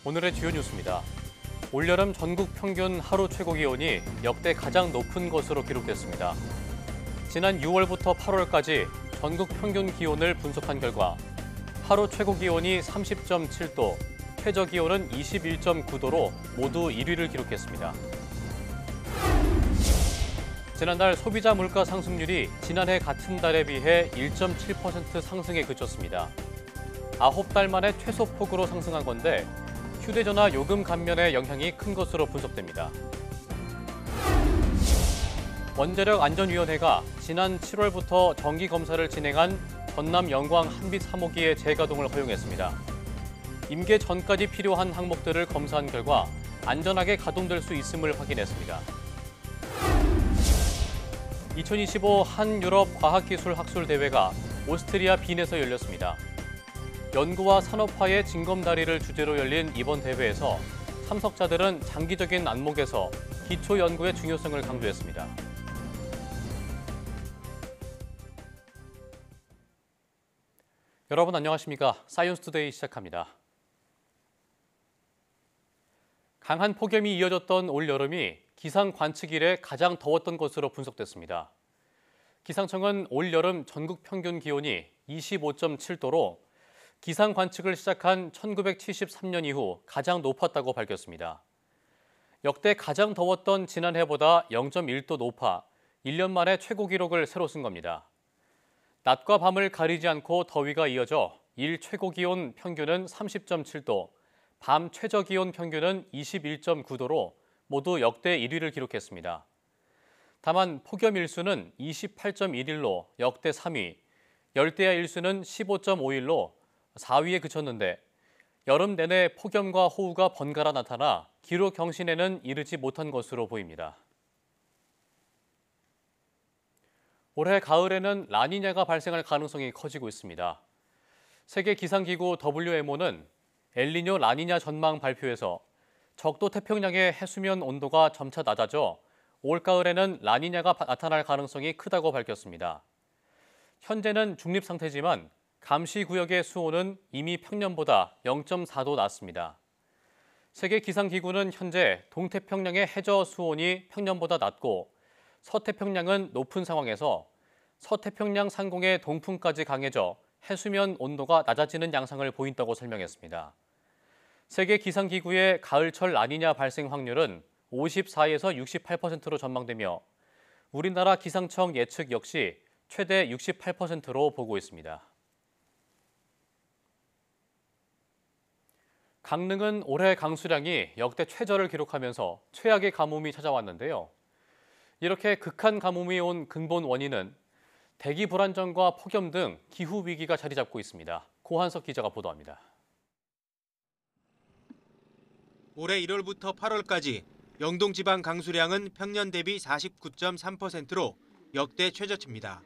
오늘의 주요 뉴스입니다. 올여름 전국 평균 하루 최고 기온이 역대 가장 높은 것으로 기록됐습니다. 지난 6월부터 8월까지 전국 평균 기온을 분석한 결과 하루 최고 기온이 30.7도, 최저 기온은 21.9도로 모두 1위를 기록했습니다. 지난달 소비자 물가 상승률이 지난해 같은 달에 비해 1.7% 상승에 그쳤습니다. 9달 만에 최소폭으로 상승한 건데 휴대전화 요금 감면의 영향이 큰 것으로 분석됩니다. 원자력안전위원회가 지난 7월부터 정기검사를 진행한 전남 영광 한빛 3호기의 재가동을 허용했습니다. 임계 전까지 필요한 항목들을 검사한 결과 안전하게 가동될 수 있음을 확인했습니다. 2025 한유럽 과학기술학술대회가 오스트리아 빈에서 열렸습니다. 연구와 산업화의 징검다리를 주제로 열린 이번 대회에서 참석자들은 장기적인 안목에서 기초 연구의 중요성을 강조했습니다. 여러분 안녕하십니까? 사이언스 투데이 시작합니다. 강한 폭염이 이어졌던 올 여름이 기상 관측 이래 가장 더웠던 것으로 분석됐습니다. 기상청은 올 여름 전국 평균 기온이 25.7도로 기상 관측을 시작한 1973년 이후 가장 높았다고 밝혔습니다. 역대 가장 더웠던 지난해보다 0.1도 높아 1년 만에 최고 기록을 새로 쓴 겁니다. 낮과 밤을 가리지 않고 더위가 이어져 일 최고 기온 평균은 30.7도, 밤 최저 기온 평균은 21.9도로 모두 역대 1위를 기록했습니다. 다만 폭염 일수는 28.1일로 역대 3위, 열대야 일수는 15.5일로 4위에 그쳤는데 여름 내내 폭염과 호우가 번갈아 나타나 기록 경신에는 이르지 못한 것으로 보입니다. 올해 가을에는 라니냐가 발생할 가능성이 커지고 있습니다. 세계기상기구 WMO는 엘니뇨 라니냐 전망 발표에서 적도 태평양의 해수면 온도가 점차 낮아져 올가을에는 라니냐가 나타날 가능성이 크다고 밝혔습니다. 현재는 중립 상태지만 감시구역의 수온은 이미 평년보다 0.4도 낮습니다. 세계기상기구는 현재 동태평양의 해저 수온이 평년보다 낮고 서태평양은 높은 상황에서 서태평양 상공의 동풍까지 강해져 해수면 온도가 낮아지는 양상을 보인다고 설명했습니다. 세계기상기구의 가을철 라니냐 발생 확률은 54에서 68%로 전망되며 우리나라 기상청 예측 역시 최대 68%로 보고 있습니다. 강릉은 올해 강수량이 역대 최저를 기록하면서 최악의 가뭄이 찾아왔는데요. 이렇게 극한 가뭄이 온 근본 원인은 대기 불안정과 폭염 등 기후 위기가 자리 잡고 있습니다. 고한석 기자가 보도합니다. 올해 1월부터 8월까지 영동 지방 강수량은 평년 대비 49.3%로 역대 최저치입니다.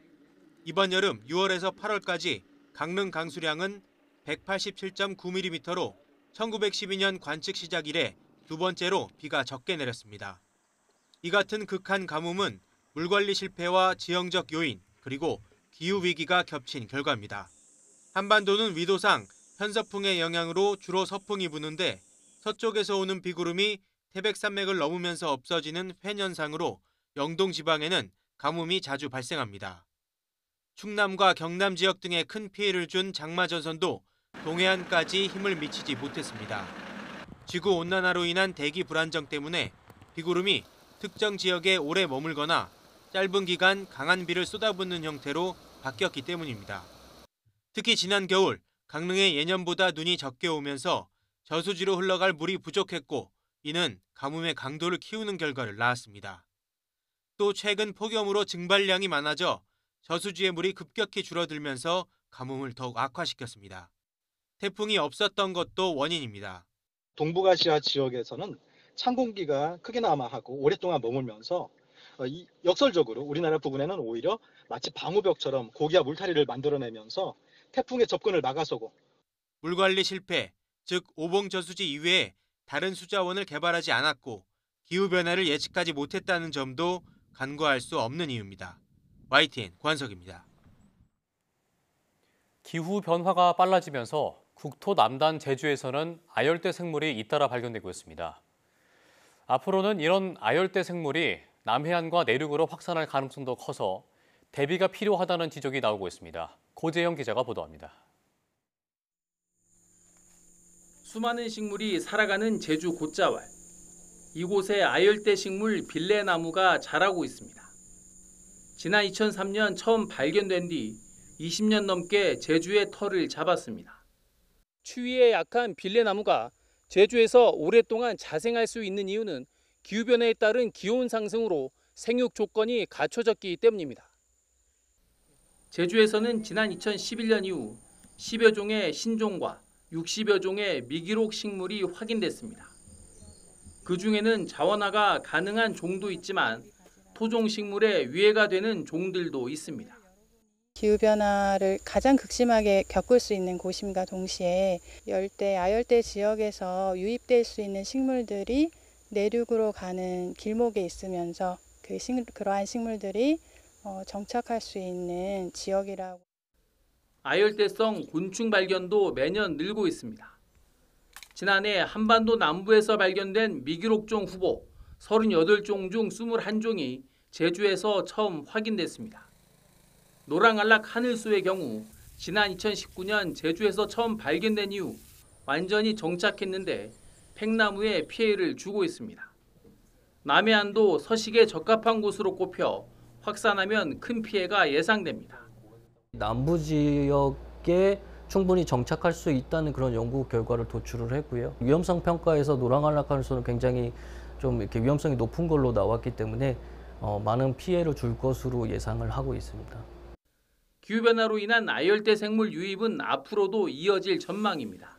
이번 여름 6월에서 8월까지 강릉 강수량은 187.9mm로 1912년 관측 시작 이래 두 번째로 비가 적게 내렸습니다. 이 같은 극한 가뭄은 물관리 실패와 지형적 요인 그리고 기후위기가 겹친 결과입니다. 한반도는 위도상 편서풍의 영향으로 주로 서풍이 부는데 서쪽에서 오는 비구름이 태백산맥을 넘으면서 없어지는 횡현상으로 영동 지방에는 가뭄이 자주 발생합니다. 충남과 경남 지역 등에 큰 피해를 준 장마전선도 동해안까지 힘을 미치지 못했습니다. 지구온난화로 인한 대기 불안정 때문에 비구름이 특정 지역에 오래 머물거나 짧은 기간 강한 비를 쏟아붓는 형태로 바뀌었기 때문입니다. 특히 지난 겨울 강릉에 예년보다 눈이 적게 오면서 저수지로 흘러갈 물이 부족했고 이는 가뭄의 강도를 키우는 결과를 낳았습니다. 또 최근 폭염으로 증발량이 많아져 저수지의 물이 급격히 줄어들면서 가뭄을 더욱 악화시켰습니다. 태풍이 없었던 것도 원인입니다. 동북아시아 지역에서는 찬 공기가 크게 남하하고 오랫동안 머물면서 역설적으로 우리나라 부근에는 오히려 마치 방호벽처럼 고기와 물타리를 만들어내면서 태풍의 접근을 막아서고 물관리 실패, 즉 오봉저수지 이외에 다른 수자원을 개발하지 않았고 기후변화를 예측하지 못했다는 점도 간과할 수 없는 이유입니다. YTN 권석입니다. 기후 변화가 빨라지면서 국토 남단 제주에서는 아열대 생물이 잇따라 발견되고 있습니다. 앞으로는 이런 아열대 생물이 남해안과 내륙으로 확산할 가능성도 커서 대비가 필요하다는 지적이 나오고 있습니다. 고재영 기자가 보도합니다. 수많은 식물이 살아가는 제주 곶자왈. 이곳에 아열대 식물 빌레나무가 자라고 있습니다. 지난 2003년 처음 발견된 뒤 20년 넘게 제주의 털을 잡았습니다. 추위에 약한 빌레나무가 제주에서 오랫동안 자생할 수 있는 이유는 기후변화에 따른 기온 상승으로 생육 조건이 갖춰졌기 때문입니다. 제주에서는 지난 2011년 이후 10여 종의 신종과 60여 종의 미기록 식물이 확인됐습니다. 그 중에는 자원화가 가능한 종도 있지만 토종 식물에 위해가 되는 종들도 있습니다. 기후변화를 가장 극심하게 겪을 수 있는 곳임과 동시에 열대, 아열대 지역에서 유입될 수 있는 식물들이 내륙으로 가는 길목에 있으면서 그러한 식물들이 정착할 수 있는 지역이라고. 아열대성 곤충 발견도 매년 늘고 있습니다. 지난해 한반도 남부에서 발견된 미기록종 후보 38종 중 21종이 제주에서 처음 확인됐습니다. 노랑알락 하늘소의 경우 지난 2019년 제주에서 처음 발견된 이후 완전히 정착했는데 팽나무에 피해를 주고 있습니다. 남해안도 서식에 적합한 곳으로 꼽혀 확산하면 큰 피해가 예상됩니다. 남부 지역에 충분히 정착할 수 있다는 그런 연구 결과를 도출을 했고요. 위험성 평가에서 노랑알락 하늘소는 굉장히 좀 이렇게 위험성이 높은 걸로 나왔기 때문에 많은 피해를 줄 것으로 예상을 하고 있습니다. 기후변화로 인한 아열대 생물 유입은 앞으로도 이어질 전망입니다.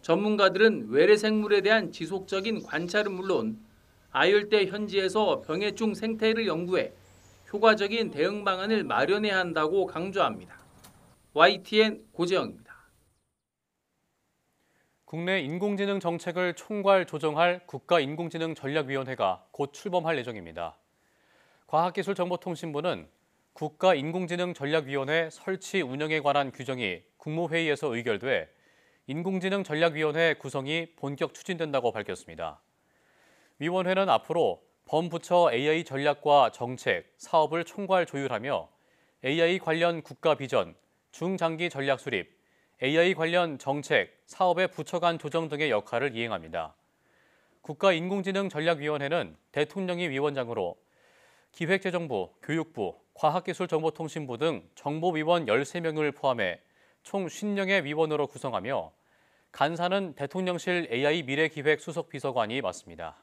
전문가들은 외래 생물에 대한 지속적인 관찰은 물론 아열대 현지에서 병해충 생태를 연구해 효과적인 대응 방안을 마련해야 한다고 강조합니다. YTN 고재영입니다. 국내 인공지능 정책을 총괄 조정할 국가인공지능전략위원회가 곧 출범할 예정입니다. 과학기술정보통신부는 국가인공지능전략위원회 설치 운영에 관한 규정이 국무회의에서 의결돼 인공지능전략위원회 구성이 본격 추진된다고 밝혔습니다. 위원회는 앞으로 범부처 AI 전략과 정책, 사업을 총괄 조율하며 AI 관련 국가 비전, 중장기 전략 수립, AI 관련 정책, 사업의 부처 간 조정 등의 역할을 이행합니다. 국가인공지능전략위원회는 대통령이 위원장으로 기획재정부, 교육부, 과학기술정보통신부 등 정보위원 13명을 포함해 총 50명의 위원으로 구성하며 간사는 대통령실 AI 미래기획 수석비서관이 맡습니다.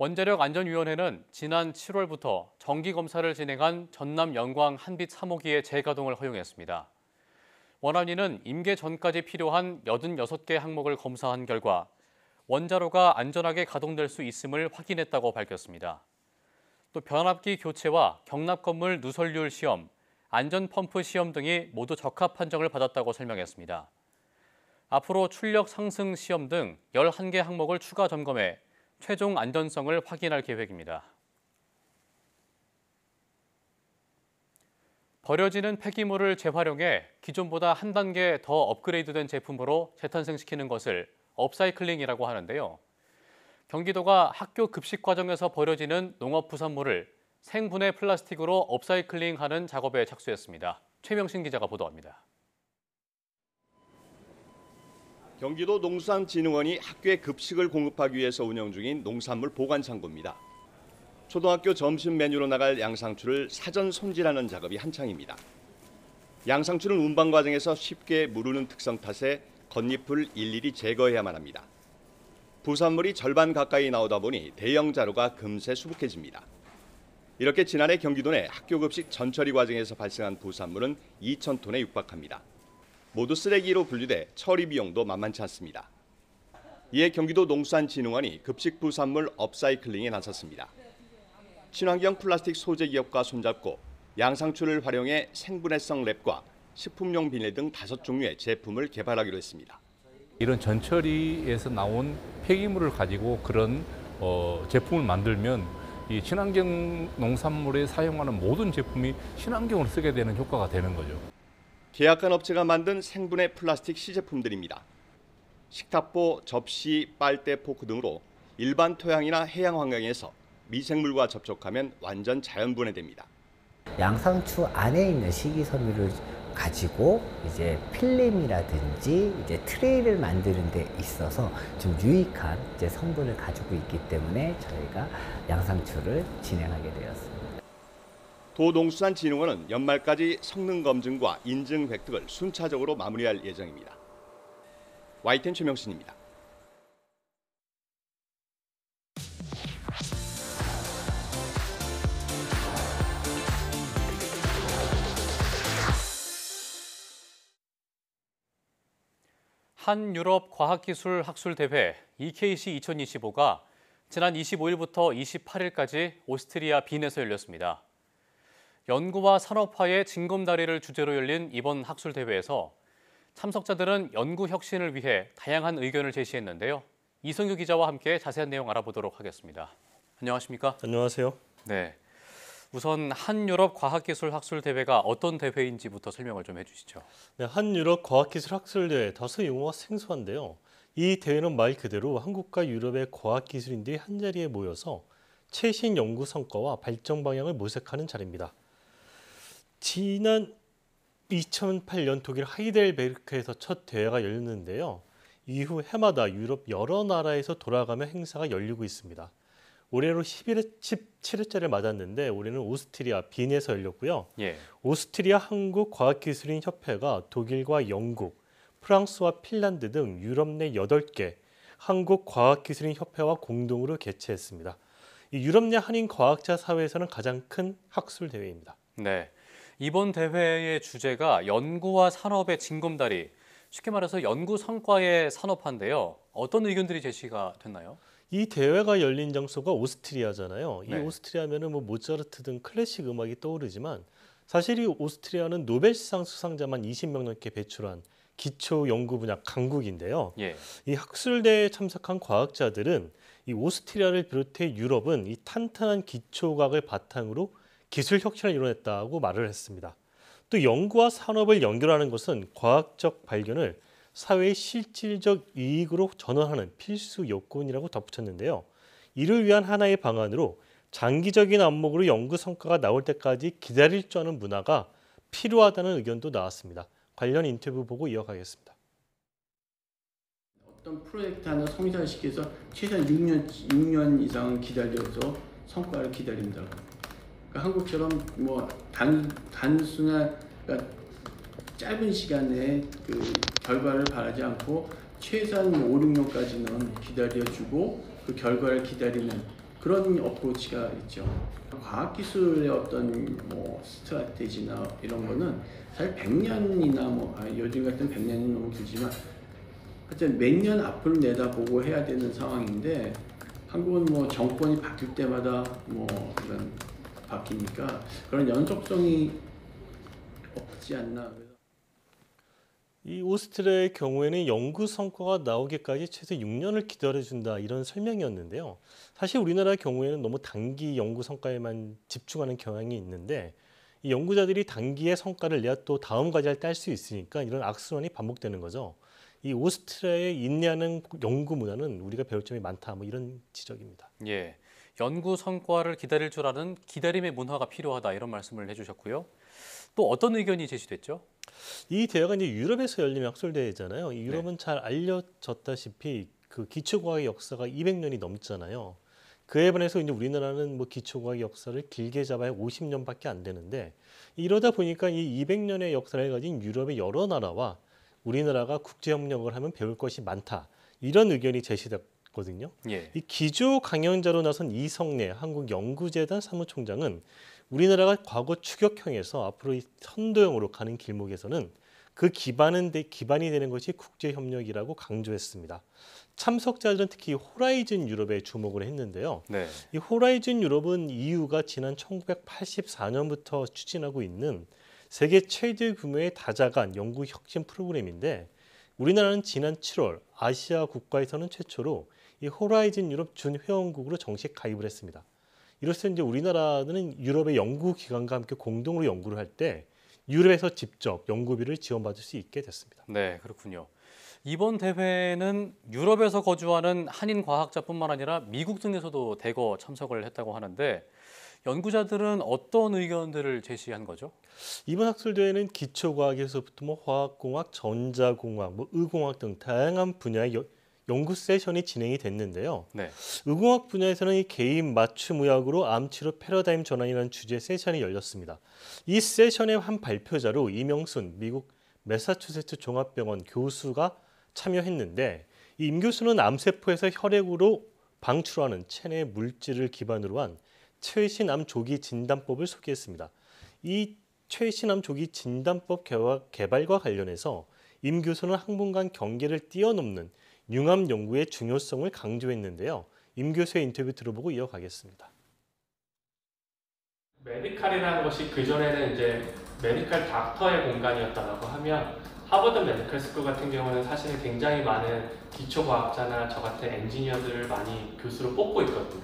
원자력안전위원회는 지난 7월부터 정기검사를 진행한 전남 영광 한빛 3호기의 재가동을 허용했습니다. 원안위는 임계 전까지 필요한 86개 항목을 검사한 결과 원자로가 안전하게 가동될 수 있음을 확인했다고 밝혔습니다. 또 변압기 교체와 경납 건물 누설률 시험, 안전펌프 시험 등이 모두 적합 판정을 받았다고 설명했습니다. 앞으로 출력 상승 시험 등 11개 항목을 추가 점검해 최종 안전성을 확인할 계획입니다. 버려지는 폐기물을 재활용해 기존보다 한 단계 더 업그레이드된 제품으로 재탄생시키는 것을 업사이클링이라고 하는데요. 경기도가 학교 급식 과정에서 버려지는 농업 부산물을 생분해 플라스틱으로 업사이클링하는 작업에 착수했습니다. 최명신 기자가 보도합니다. 경기도 농수산진흥원이 학교에 급식을 공급하기 위해서 운영 중인 농산물 보관창고입니다. 초등학교 점심 메뉴로 나갈 양상추를 사전 손질하는 작업이 한창입니다. 양상추는 운반 과정에서 쉽게 무르는 특성 탓에 겉잎을 일일이 제거해야만 합니다. 부산물이 절반 가까이 나오다 보니 대형 자루가 금세 수북해집니다. 이렇게 지난해 경기도 내 학교 급식 전처리 과정에서 발생한 부산물은 2,000톤에 육박합니다. 모두 쓰레기로 분류돼 처리 비용도 만만치 않습니다. 이에 경기도 농수산진흥원이 급식 부산물 업사이클링에 나섰습니다. 친환경 플라스틱 소재 기업과 손잡고 양상추를 활용해 생분해성 랩과 식품용 비닐 등 5종류의 제품을 개발하기로 했습니다. 이런 전처리에서 나온 폐기물을 가지고 그런 제품을 만들면 이 친환경 농산물에 사용하는 모든 제품이 친환경으로 쓰게 되는 효과가 되는 거죠. 계약한 업체가 만든 생분해 플라스틱 시제품들입니다. 식탁보, 접시, 빨대, 포크 등으로 일반 토양이나 해양 환경에서 미생물과 접촉하면 완전 자연 분해됩니다. 양상추 안에 있는 식이섬유를 가지고 이제 필름이라든지 이제 트레이를 만드는 데 있어서 좀 유익한 이제 성분을 가지고 있기 때문에 저희가 양상추를 진행하게 되었습니다. 도농수산진흥원은 연말까지 성능 검증과 인증 획득을 순차적으로 마무리할 예정입니다. YTN 최명신입니다. 한유럽 과학기술 학술대회 EKC 2025가 지난 25일부터 28일까지 오스트리아 빈에서 열렸습니다. 연구와 산업화의 징검다리를 주제로 열린 이번 학술대회에서 참석자들은 연구 혁신을 위해 다양한 의견을 제시했는데요. 이성규 기자와 함께 자세한 내용 알아보도록 하겠습니다. 안녕하십니까? 안녕하세요. 네. 우선 한유럽 과학기술 학술대회가 어떤 대회인지부터 설명을 좀 해주시죠. 네, 한유럽 과학기술 학술대회 다소 용어가 생소한데요. 이 대회는 말 그대로 한국과 유럽의 과학기술인들이 한자리에 모여서 최신 연구 성과와 발전 방향을 모색하는 자리입니다. 지난 2008년 독일 하이델베르크에서 첫 대회가 열렸는데요. 이후 해마다 유럽 여러 나라에서 돌아가며 행사가 열리고 있습니다. 올해로 17회째를 맞았는데 올해는 오스트리아 빈에서 열렸고요. 예. 오스트리아 한국과학기술인 협회가 독일과 영국, 프랑스와 핀란드 등 유럽 내 8개 한국과학기술인 협회와 공동으로 개최했습니다. 이 유럽 내 한인 과학자 사회에서는 가장 큰 학술 대회입니다. 네. 이번 대회의 주제가 연구와 산업의 징검다리, 쉽게 말해서 연구 성과의 산업화인데요. 어떤 의견들이 제시가 됐나요? 이 대회가 열린 장소가 오스트리아잖아요. 이 네. 오스트리아면은 뭐 모차르트 등 클래식 음악이 떠오르지만 사실 이 오스트리아는 노벨상 수상자만 20명 넘게 배출한 기초 연구 분야 강국인데요. 예. 이 학술대회에 참석한 과학자들은 이 오스트리아를 비롯해 유럽은 이 탄탄한 기초과학을 바탕으로 기술 혁신을 이뤄냈다고 말을 했습니다. 또 연구와 산업을 연결하는 것은 과학적 발견을 사회의 실질적 이익으로 전환하는 필수 요건이라고 덧붙였는데요. 이를 위한 하나의 방안으로 장기적인 안목으로 연구 성과가 나올 때까지 기다릴 줄 아는 문화가 필요하다는 의견도 나왔습니다. 관련 인터뷰 보고 이어가겠습니다. 어떤 프로젝트 하나 성사시켜서 최소한 6년 이상은 기다려서 성과를 기다린다고. 그러니까 한국처럼 뭐 단순한 그러니까 짧은 시간에 그 결과를 바라지 않고 최소한 5, 6년까지는 기다려주고 그 결과를 기다리는 그런 어프로치가 있죠. 과학기술의 어떤 뭐 스트라테지나 이런 거는 사실 100년이나 뭐 요즘 같은 100년이 너무 길지만 하여튼 몇 년 앞을 내다보고 해야 되는 상황인데 한국은 뭐 정권이 바뀔 때마다 뭐 이런 바뀌니까 그런 연속성이 없지 않나. 이 오스트리아의 경우에는 연구 성과가 나오기까지 최소 6년을 기다려준다 이런 설명이었는데요. 사실 우리나라 경우에는 너무 단기 연구 성과에만 집중하는 경향이 있는데 이 연구자들이 단기의 성과를 내야 또 다음 과제를 딸 수 있으니까 이런 악순환이 반복되는 거죠. 이 오스트리아의 인내하는 연구 문화는 우리가 배울 점이 많다 뭐 이런 지적입니다. 예. 연구 성과를 기다릴 줄 아는 기다림의 문화가 필요하다 이런 말씀을 해주셨고요. 또 어떤 의견이 제시됐죠? 이 대회가 이제 유럽에서 열리는 학술대회잖아요. 이 유럽은 잘 알려졌다시피 그 기초과학의 역사가 200년이 넘잖아요. 그에 반해서 이제 우리나라는 뭐 기초과학 역사를 길게 잡아야 50년밖에 안 되는데 이러다 보니까 이 200년의 역사를 가진 유럽의 여러 나라와 우리나라가 국제협력을 하면 배울 것이 많다. 이런 의견이 제시됐거든요. 예. 이 기조 강연자로 나선 이성래 한국연구재단 사무총장은 우리나라가 과거 추격형에서 앞으로 이 선도형으로 가는 길목에서는 그 기반이 되는 것이 국제협력이라고 강조했습니다. 참석자들은 특히 호라이즌 유럽에 주목을 했는데요. 네. 이 호라이즌 유럽은 EU가 지난 1984년부터 추진하고 있는 세계 최대 규모의 다자간 연구 혁신 프로그램인데 우리나라는 지난 7월 아시아 국가에서는 최초로 이 호라이즌 유럽 준회원국으로 정식 가입을 했습니다. 이로써 이제 우리나라는 유럽의 연구기관과 함께 공동으로 연구를 할 때 유럽에서 직접 연구비를 지원받을 수 있게 됐습니다. 네, 그렇군요. 이번 대회는 유럽에서 거주하는 한인 과학자뿐만 아니라 미국 등에서도 대거 참석을 했다고 하는데 연구자들은 어떤 의견들을 제시한 거죠? 이번 학술대회는 기초과학에서부터 화학공학, 전자공학, 의공학 등 다양한 분야의 연구 세션이 진행이 됐는데요. 네. 의공학 분야에서는 이 개인 맞춤 의학으로 암치료 패러다임 전환이라는 주제 세션이 열렸습니다. 이 세션의 한 발표자로 이명순 미국 매사추세츠 종합병원 교수가 참여했는데 이 임 교수는 암세포에서 혈액으로 방출하는 체내 물질을 기반으로 한 최신 암 조기 진단법을 소개했습니다. 이 최신 암 조기 진단법 개발과 관련해서 임 교수는 학문 간 경계를 뛰어넘는 융암 연구의 중요성을 강조했는데요. 임 교수의 인터뷰 들어보고 이어가겠습니다. 메디칼이라는 것이 그전에는 이제 메디칼 닥터의 공간이었다고 하면 하버드 메디컬 스쿨 같은 경우는 사실 굉장히 많은 기초과학자나 저 같은 엔지니어들을 많이 교수로 뽑고 있거든요.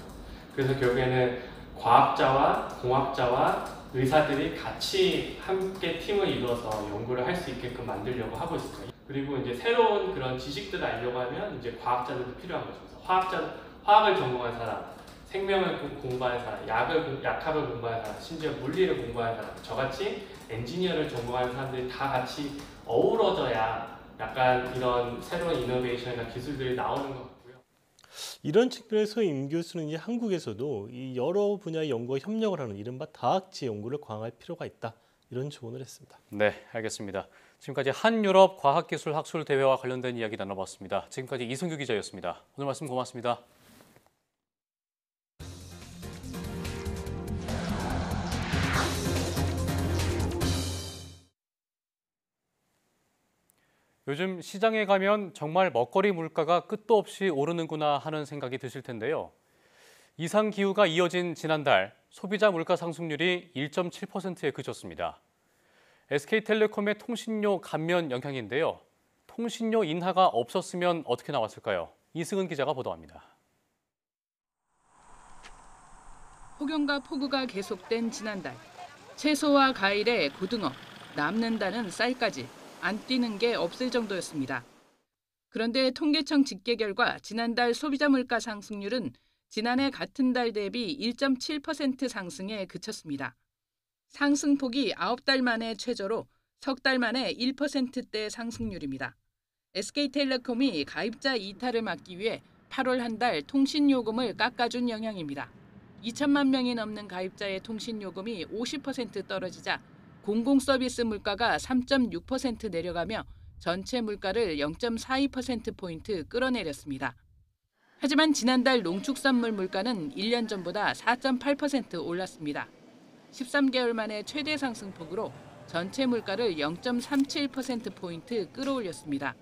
그래서 결국에는 과학자와 공학자와 의사들이 같이 함께 팀을 이뤄서 연구를 할 수 있게끔 만들려고 하고 있습니다. 그리고 이제 새로운 그런 지식들을 알려고 하면 이제 과학자들도 필요한 거죠. 그래서 화학을 전공한 사람, 생명을 공부하는 사람, 약학을 공부하는 사람, 심지어 물리를 공부하는 사람, 저같이 엔지니어를 전공하는 사람들이 다 같이 어우러져야 약간 이런 새로운 이노베이션이나 기술들이 나오는 것 같고요. 이런 측면에서 임 교수는 이제 한국에서도 이 여러 분야의 연구와 협력을 하는 이른바 다학지 연구를 강화할 필요가 있다. 이런 조언을 했습니다. 네, 알겠습니다. 지금까지 한유럽 과학기술학술대회와 관련된 이야기 나눠봤습니다. 지금까지 이승규 기자였습니다. 오늘 말씀 고맙습니다. 요즘 시장에 가면 정말 먹거리 물가가 끝도 없이 오르는구나 하는 생각이 드실 텐데요. 이상 기후가 이어진 지난달 소비자 물가 상승률이 1.7%에 그쳤습니다. SK텔레콤의 통신료 감면 영향인데요. 통신료 인하가 없었으면 어떻게 나왔을까요? 이승은 기자가 보도합니다. 폭염과 폭우가 계속된 지난달. 채소와 과일에 고등어, 남는다는 쌀까지 안 뛰는 게 없을 정도였습니다. 그런데 통계청 집계 결과 지난달 소비자 물가 상승률은 지난해 같은 달 대비 1.7% 상승에 그쳤습니다. 상승폭이 9달 만에 최저로 석 달 만에 1%대 상승률입니다. SK텔레콤이 가입자 이탈을 막기 위해 8월 한 달 통신요금을 깎아준 영향입니다. 2천만 명이 넘는 가입자의 통신요금이 50% 떨어지자 공공서비스 물가가 3.6% 내려가며 전체 물가를 0.42%포인트 끌어내렸습니다. 하지만 지난달 농축산물 물가는 1년 전보다 4.8% 올랐습니다. 13개월 만에 최대 상승폭으로 전체 물가를 0.37%포인트 끌어올렸습니다.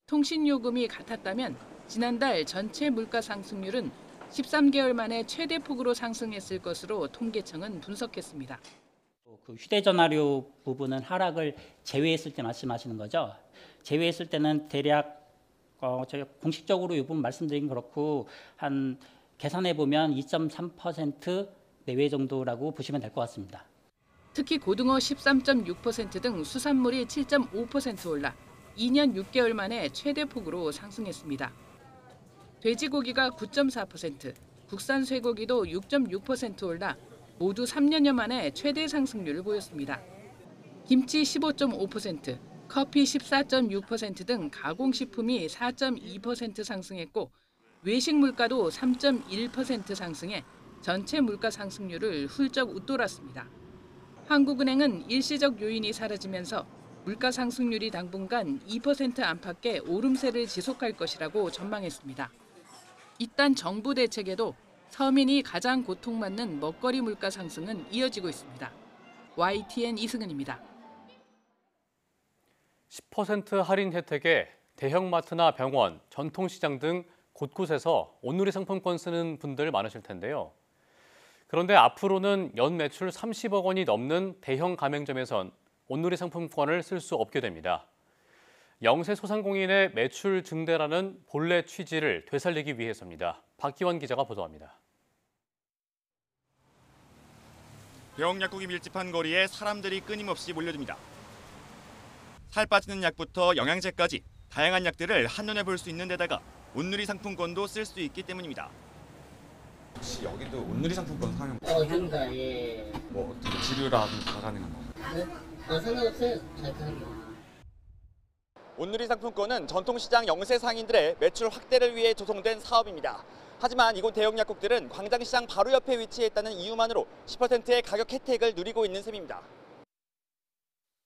통신요금이 같았다면 지난달 전체 물가 상승률은 13개월 만에 최대 폭으로 상승했을 것으로 통계청은 분석했습니다. 그 휴대전화료 부분은 하락을 제외했을 때 말씀하시는 거죠. 제외했을 때는 대략 제가 공식적으로 이 부분 말씀드린 그렇고 한 계산해 보면 2.3% 내외 정도라고 보시면 될 것 같습니다. 특히 고등어 13.6% 등 수산물이 7.5% 올라 2년 6개월 만에 최대 폭으로 상승했습니다. 돼지고기가 9.4%, 국산 쇠고기도 6.6% 올라 모두 3년여 만에 최대 상승률을 보였습니다. 김치 15.5%, 커피 14.6% 등 가공식품이 4.2% 상승했고 외식 물가도 3.1% 상승해 전체 물가 상승률을 훌쩍 웃돌았습니다. 한국은행은 일시적 요인이 사라지면서 물가 상승률이 당분간 2% 안팎의 오름세를 지속할 것이라고 전망했습니다. 이딴 정부 대책에도 서민이 가장 고통받는 먹거리 물가 상승은 이어지고 있습니다. YTN 이승은입니다. 10% 할인 혜택에 대형마트나 병원, 전통시장 등 곳곳에서 온누리 상품권 쓰는 분들 많으실 텐데요. 그런데 앞으로는 연 매출 30억 원이 넘는 대형 가맹점에선 온누리 상품권을 쓸 수 없게 됩니다. 영세 소상공인의 매출 증대라는 본래 취지를 되살리기 위해서입니다. 박기원 기자가 보도합니다. 대형 약국이 밀집한 거리에 사람들이 끊임없이 몰려듭니다. 살 빠지는 약부터 영양제까지 다양한 약들을 한눈에 볼 수 있는 데다가 온누리 상품권도 쓸 수 있기 때문입니다. 혹시 여기도 온누리 상품권 사용? 합니다. 예. 뭐 어떻게 지류라든지 다 가능한 건가요? 상관없어요. 잘 가요. 온누리 상품권은 전통시장 영세 상인들의 매출 확대를 위해 조성된 사업입니다. 하지만 이곳 대형 약국들은 광장시장 바로 옆에 위치해 있다는 이유만으로 10%의 가격 혜택을 누리고 있는 셈입니다.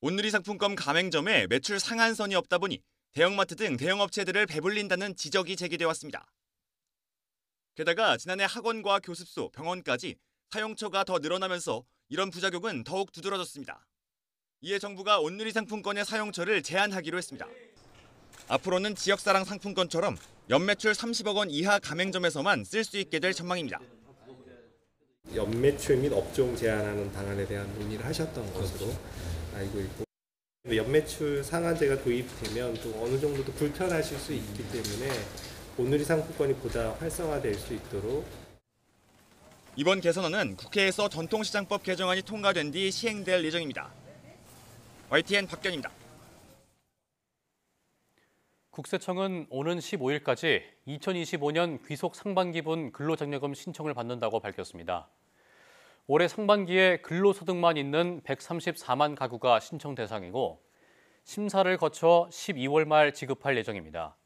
온누리 상품권 가맹점에 매출 상한선이 없다 보니 대형마트 등 대형업체들을 배불린다는 지적이 제기돼 왔습니다. 게다가 지난해 학원과 교습소, 병원까지 사용처가 더 늘어나면서 이런 부작용은 더욱 두드러졌습니다. 이에 정부가 온누리 상품권의 사용처를 제한하기로 했습니다. 앞으로는 지역사랑 상품권처럼 연매출 30억 원 이하 가맹점에서만 쓸 수 있게 될 전망입니다. 연매출 및 업종 제한하는 방안에 대한 논의를 하셨던 것으로 알고 있고, 연매출 상한제가 도입되면 또 어느 정도 또 불편하실 수 있기 때문에 온누리 상품권이 보다 활성화될 수 있도록. 이번 개선안은 국회에서 전통시장법 개정안이 통과된 뒤 시행될 예정입니다. YTN 박견입니다. 국세청은 오는 15일까지 2025년 귀속 상반기분 근로장려금 신청을 받는다고 밝혔습니다. 올해 상반기에 근로소득만 있는 134만 가구가 신청 대상이고 심사를 거쳐 12월 말 지급할 예정입니다.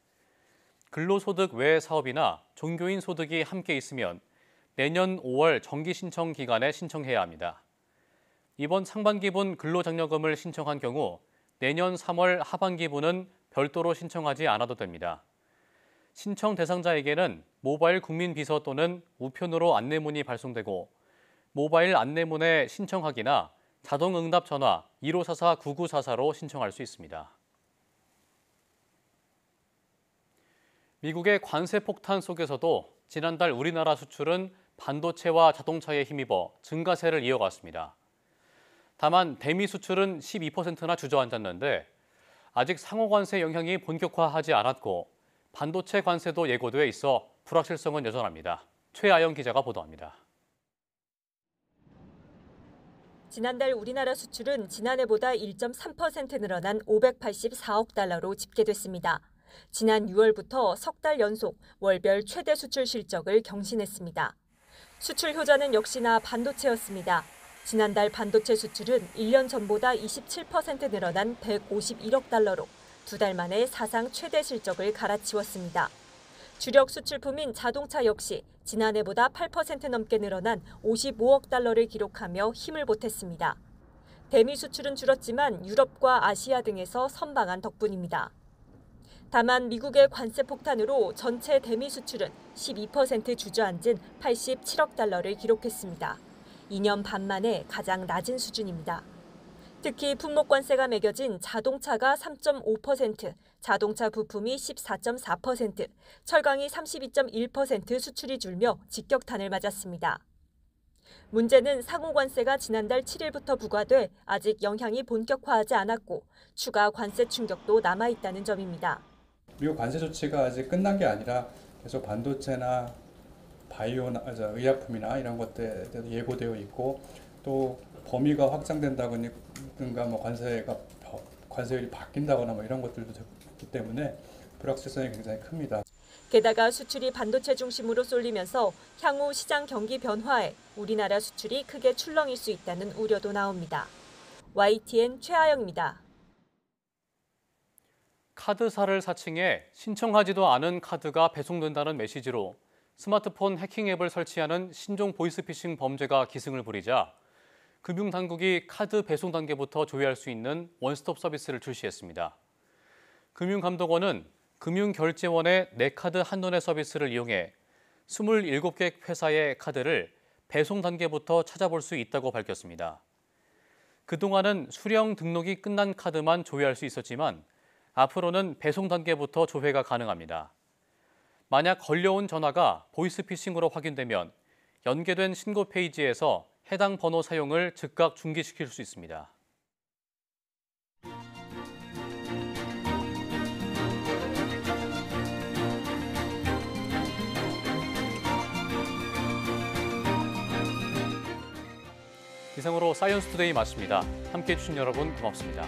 근로소득 외 사업이나 종교인 소득이 함께 있으면 내년 5월 정기 신청 기간에 신청해야 합니다. 이번 상반기분 근로장려금을 신청한 경우 내년 3월 하반기분은 별도로 신청하지 않아도 됩니다. 신청 대상자에게는 모바일 국민비서 또는 우편으로 안내문이 발송되고 모바일 안내문에 신청하기나 자동응답 전화 1544-9944로 신청할 수 있습니다. 미국의 관세 폭탄 속에서도 지난달 우리나라 수출은 반도체와 자동차에 힘입어 증가세를 이어갔습니다. 다만 대미 수출은 12%나 주저앉았는데 아직 상호관세 영향이 본격화하지 않았고 반도체 관세도 예고돼 있어 불확실성은 여전합니다. 최아영 기자가 보도합니다. 지난달 우리나라 수출은 지난해보다 1.3% 늘어난 584억 달러로 집계됐습니다. 지난 6월부터 석 달 연속 월별 최대 수출 실적을 경신했습니다. 수출 효자는 역시나 반도체였습니다. 지난달 반도체 수출은 1년 전보다 27% 늘어난 151억 달러로 두 달 만에 사상 최대 실적을 갈아치웠습니다. 주력 수출품인 자동차 역시 지난해보다 8% 넘게 늘어난 55억 달러를 기록하며 힘을 보탰습니다. 대미 수출은 줄었지만 유럽과 아시아 등에서 선방한 덕분입니다. 다만 미국의 관세 폭탄으로 전체 대미 수출은 12% 주저앉은 87억 달러를 기록했습니다. 2년 반 만에 가장 낮은 수준입니다. 특히 품목관세가 매겨진 자동차가 3.5%, 자동차 부품이 14.4%, 철강이 32.1% 수출이 줄며 직격탄을 맞았습니다. 문제는 상호관세가 지난달 7일부터 부과돼 아직 영향이 본격화하지 않았고 추가 관세 충격도 남아있다는 점입니다. 미국 관세 조치가 아직 끝난 게 아니라 계속 반도체나 바이오나 의약품이나 이런 것들에 예고되어 있고 또 범위가 확장된다든가 뭐 관세율이 바뀐다거나 뭐 이런 것들도 있기 때문에 불확실성이 굉장히 큽니다. 게다가 수출이 반도체 중심으로 쏠리면서 향후 시장 경기 변화에 우리나라 수출이 크게 출렁일 수 있다는 우려도 나옵니다. YTN 최아영입니다. 카드사를 사칭해 신청하지도 않은 카드가 배송된다는 메시지로 스마트폰 해킹 앱을 설치하는 신종 보이스피싱 범죄가 기승을 부리자 금융당국이 카드 배송 단계부터 조회할 수 있는 원스톱 서비스를 출시했습니다. 금융감독원은 금융결제원의 내 카드 한눈에 서비스를 이용해 27개 회사의 카드를 배송 단계부터 찾아볼 수 있다고 밝혔습니다. 그동안은 수령 등록이 끝난 카드만 조회할 수 있었지만 앞으로는 배송 단계부터 조회가 가능합니다. 만약 걸려온 전화가 보이스피싱으로 확인되면 연계된 신고 페이지에서 해당 번호 사용을 즉각 중지시킬 수 있습니다. 이상으로 사이언스 투데이 마칩니다. 함께해 주신 여러분 고맙습니다.